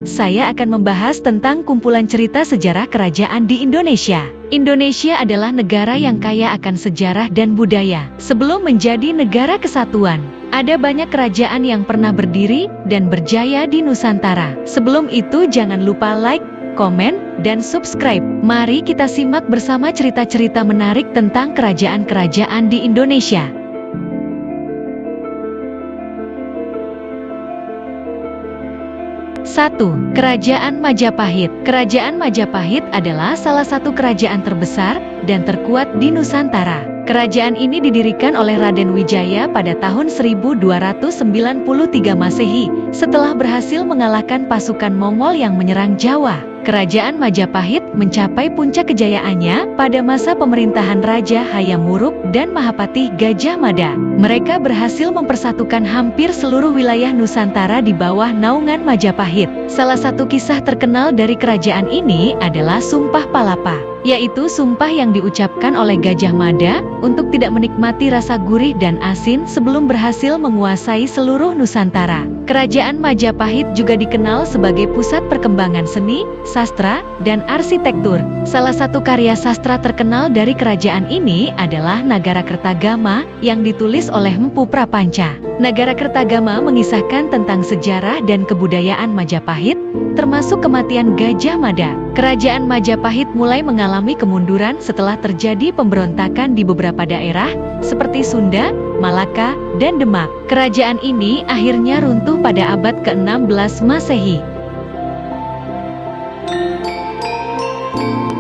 Saya akan membahas tentang kumpulan cerita sejarah kerajaan di Indonesia. Indonesia adalah negara yang kaya akan sejarah dan budaya. Sebelum menjadi negara kesatuan, ada banyak kerajaan yang pernah berdiri dan berjaya di Nusantara. Sebelum itu jangan lupa like, komen, dan subscribe. Mari kita simak bersama cerita-cerita menarik tentang kerajaan-kerajaan di Indonesia. 1. Kerajaan Majapahit. Kerajaan Majapahit adalah salah satu kerajaan terbesar dan terkuat di Nusantara. Kerajaan ini didirikan oleh Raden Wijaya pada tahun 1293 Masehi, setelah berhasil mengalahkan pasukan Mongol yang menyerang Jawa. Kerajaan Majapahit mencapai puncak kejayaannya pada masa pemerintahan Raja Hayam Wuruk dan Mahapatih Gajah Mada. Mereka berhasil mempersatukan hampir seluruh wilayah Nusantara di bawah naungan Majapahit. Salah satu kisah terkenal dari kerajaan ini adalah Sumpah Palapa, yaitu sumpah yang diucapkan oleh Gajah Mada untuk tidak menikmati rasa gurih dan asin sebelum berhasil menguasai seluruh Nusantara. Kerajaan Majapahit juga dikenal sebagai pusat perkembangan seni, sastra, dan arsitektur. Salah satu karya sastra terkenal dari kerajaan ini adalah Nagarakretagama yang ditulis oleh Mpu Prapanca. Nagarakretagama mengisahkan tentang sejarah dan kebudayaan Majapahit, termasuk kematian Gajah Mada. Kerajaan Majapahit mulai mengalami kemunduran setelah terjadi pemberontakan di beberapa daerah, seperti Sunda, Malaka, dan Demak. Kerajaan ini akhirnya runtuh pada abad ke-16 Masehi.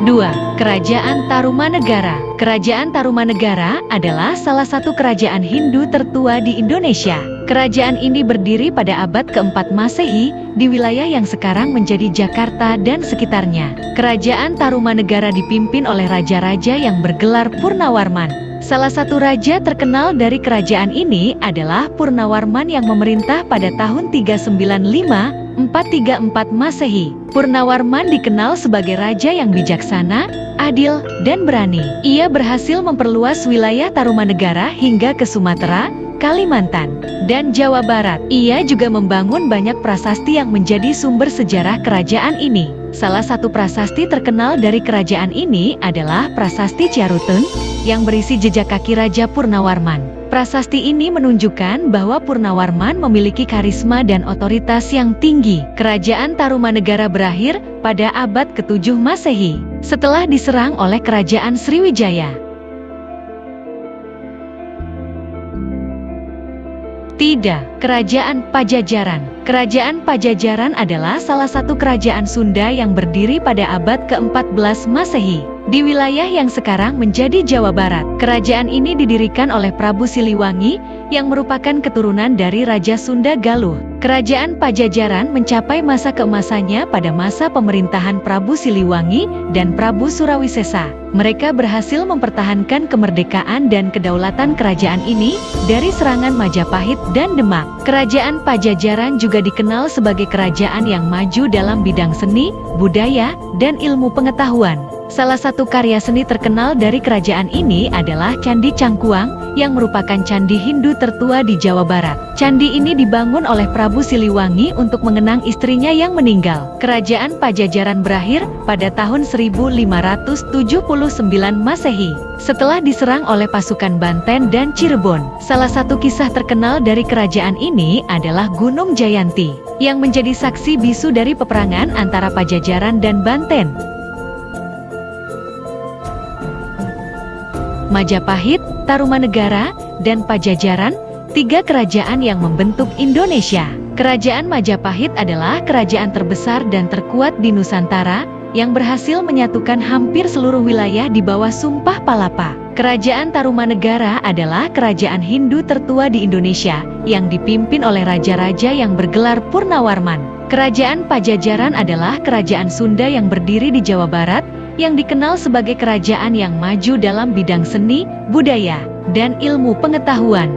2. Kerajaan Tarumanegara. Kerajaan Tarumanegara adalah salah satu kerajaan Hindu tertua di Indonesia. Kerajaan ini berdiri pada abad ke-4 Masehi di wilayah yang sekarang menjadi Jakarta dan sekitarnya. Kerajaan Tarumanegara dipimpin oleh raja-raja yang bergelar Purnawarman. Salah satu raja terkenal dari kerajaan ini adalah Purnawarman yang memerintah pada tahun 395-434 Masehi. Purnawarman dikenal sebagai raja yang bijaksana, adil, dan berani. Ia berhasil memperluas wilayah Tarumanegara hingga ke Sumatera, Kalimantan, dan Jawa Barat. Ia juga membangun banyak prasasti yang menjadi sumber sejarah kerajaan ini. Salah satu prasasti terkenal dari kerajaan ini adalah Prasasti Ciarutun, yang berisi jejak kaki Raja Purnawarman. Prasasti ini menunjukkan bahwa Purnawarman memiliki karisma dan otoritas yang tinggi. Kerajaan Tarumanegara berakhir pada abad ke-7 Masehi, setelah diserang oleh Kerajaan Sriwijaya. Tidak. Kerajaan Pajajaran. Kerajaan Pajajaran adalah salah satu kerajaan Sunda yang berdiri pada abad ke-14 Masehi, di wilayah yang sekarang menjadi Jawa Barat. Kerajaan ini didirikan oleh Prabu Siliwangi, yang merupakan keturunan dari Raja Sunda Galuh. Kerajaan Pajajaran mencapai masa keemasannya pada masa pemerintahan Prabu Siliwangi dan Prabu Surawisesa. Mereka berhasil mempertahankan kemerdekaan dan kedaulatan kerajaan ini dari serangan Majapahit dan Demak. Kerajaan Pajajaran juga dikenal sebagai kerajaan yang maju dalam bidang seni, budaya, dan ilmu pengetahuan. Salah satu karya seni terkenal dari kerajaan ini adalah Candi Cangkuang, yang merupakan candi Hindu tertua di Jawa Barat. Candi ini dibangun oleh Prabu Siliwangi untuk mengenang istrinya yang meninggal. Kerajaan Pajajaran berakhir pada tahun 1579 Masehi, setelah diserang oleh pasukan Banten dan Cirebon. Salah satu kisah terkenal dari kerajaan ini adalah Gunung Jayanti, yang menjadi saksi bisu dari peperangan antara Pajajaran dan Banten. Majapahit, Tarumanegara, dan Pajajaran, tiga kerajaan yang membentuk Indonesia. Kerajaan Majapahit adalah kerajaan terbesar dan terkuat di Nusantara, yang berhasil menyatukan hampir seluruh wilayah di bawah Sumpah Palapa. Kerajaan Tarumanegara adalah kerajaan Hindu tertua di Indonesia, yang dipimpin oleh raja-raja yang bergelar Purnawarman. Kerajaan Pajajaran adalah kerajaan Sunda yang berdiri di Jawa Barat, yang dikenal sebagai kerajaan yang maju dalam bidang seni, budaya, dan ilmu pengetahuan.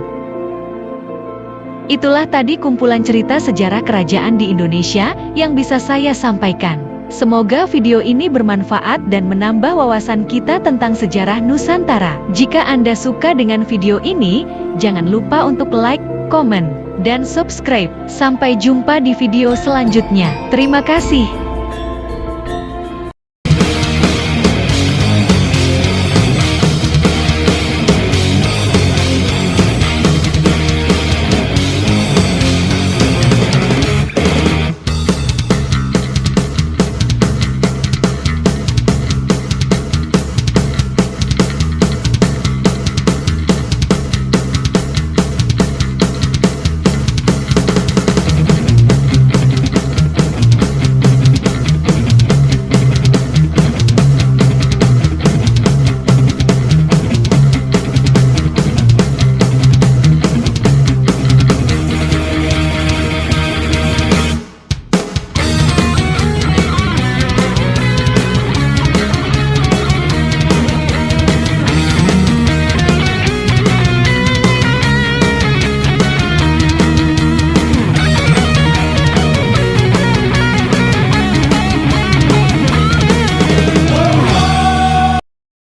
Itulah tadi kumpulan cerita sejarah kerajaan di Indonesia yang bisa saya sampaikan. Semoga video ini bermanfaat dan menambah wawasan kita tentang sejarah Nusantara. Jika Anda suka dengan video ini, jangan lupa untuk like, komen, dan subscribe. Sampai jumpa di video selanjutnya. Terima kasih.